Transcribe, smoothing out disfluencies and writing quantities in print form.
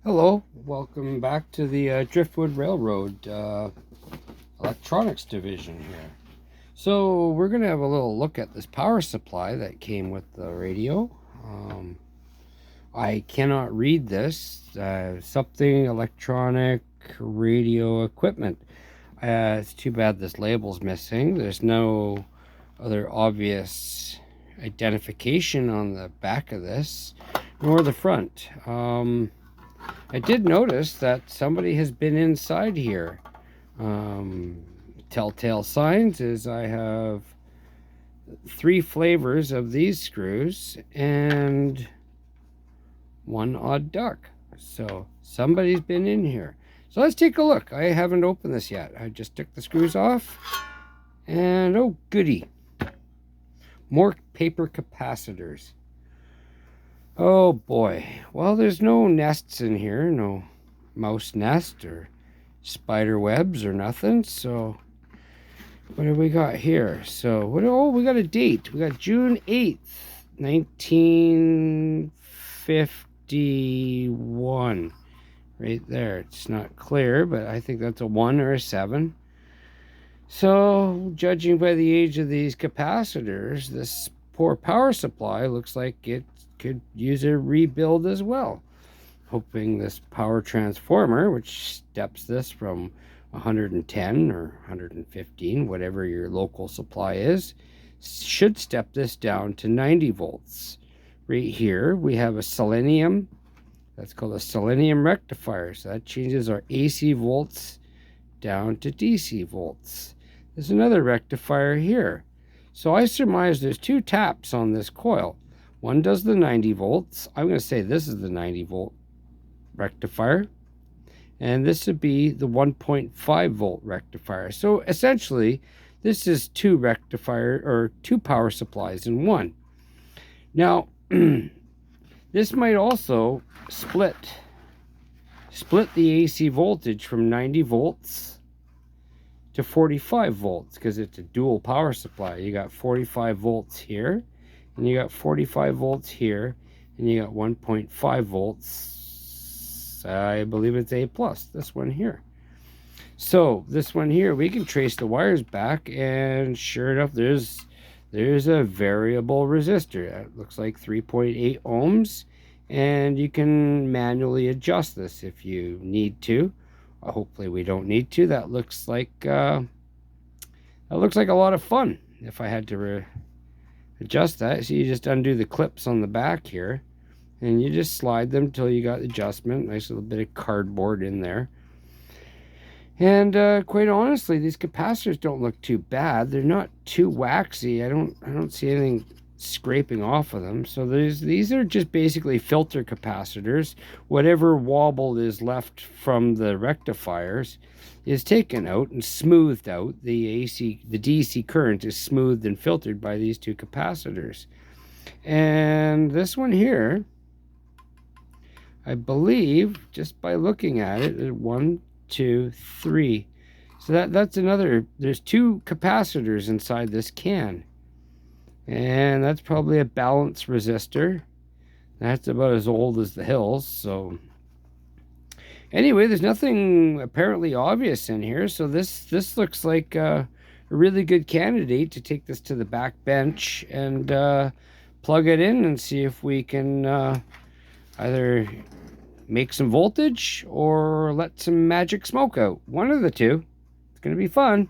Hello, welcome back to the Driftwood Railroad Electronics Division here. So we're going to have a little look at this power supply that came with the radio. I cannot read this. Something electronic radio equipment. It's too bad this label's missing. There's no other obvious identification on the back of this, nor the front. I did notice that somebody has been inside here. Telltale signs is I have 3 flavors of these screws and 1 odd duck. So somebody's been in here. So let's take a look. I haven't opened this yet. I just took the screws off. And oh goody. More paper capacitors. Oh boy. Well, there's no nests in here, no mouse nest or spider webs or nothing. So what do we got here? So we got a date. We got June 8th, 1951. Right there. It's not clear, but I think that's a 1 or a 7. So, judging by the age of these capacitors, this poor power supply looks like it could use a rebuild as well. Hoping this power transformer, which steps this from 110 or 115, whatever your local supply is, should step this down to 90 volts. Right here, we have a selenium. That's called a selenium rectifier. So that changes our AC volts down to DC volts. There's another rectifier here. So I surmise there's 2 taps on this coil. One does the 90 volts. I'm going to say this is the 90 volt rectifier. And this would be the 1.5 volt rectifier. So essentially, this is 2 power supplies in one. Now, this might also split the AC voltage from 90 volts to 45 volts because it's a dual power supply. You got 45 volts here, and you got 45 volts here, and you got 1.5 volts. I believe it's A plus, this one here. So this one here, we can trace the wires back, and sure enough, there's a variable resistor. That looks like 3.8 ohms, and you can manually adjust this if you need to. Hopefully we don't need to. That looks like a lot of fun. If I had to adjust that, so you just undo the clips on the back here, and you just slide them till you got adjustment. Nice little bit of cardboard in there. And quite honestly, these capacitors don't look too bad. They're not too waxy. I don't see anything scraping off of them. So these are just basically filter capacitors. Whatever wobble is left from the rectifiers is taken out and smoothed out. The DC current is smoothed and filtered by these 2 capacitors. And this one here, I believe, just by looking at it, 1, 2, 3. So that's another. There's 2 capacitors inside this can. And that's probably a balance resistor. That's about as old as the hills. So anyway, there's nothing apparently obvious in here. So this looks like a really good candidate to take this to the back bench and plug it in and see if we can either make some voltage or let some magic smoke out. One of the two. It's going to be fun.